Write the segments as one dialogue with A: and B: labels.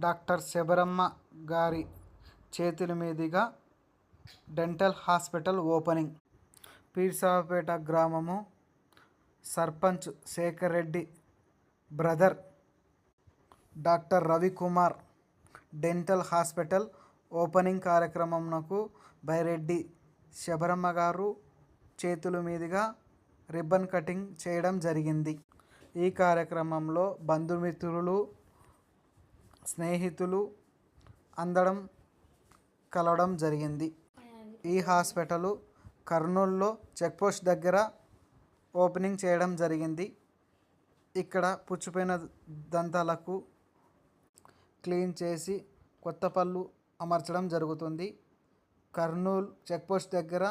A: Doctor Sabaramma గారి చేతుల మీదుగా డెంటల్ హాస్పిటల్ ఓపెనింగ్. పీర్సాపేట గ్రామము sarpanch Shekar Reddy brother doctor Ravikumar dental hospital opening కార్యక్రమంకు బైరెడ్డి శబరమ్మ గారు చేతుల మీదుగా రిబ్బన్ కటింగ్ చేయడం జరిగింది. ఈ కార్యక్రమంలో బంధుమిత్రులు, స్నేహితులు అందడం కలవడం జరిగింది. ఈ హాస్పిటల్ కర్నూలులో చెక్పోస్ట్ దగ్గర ఓపెనింగ్ చేయడం జరిగింది. ఇక్కడ పుచ్చిపోయిన దంతాలకు క్లీన్ చేసి కొత్త పళ్ళు అమర్చడం జరుగుతుంది. కర్నూలు చెక్పోస్ట్ దగ్గర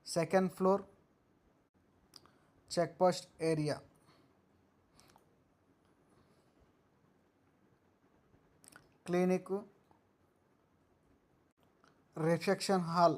A: second floor checkpost area. Clinic reception hall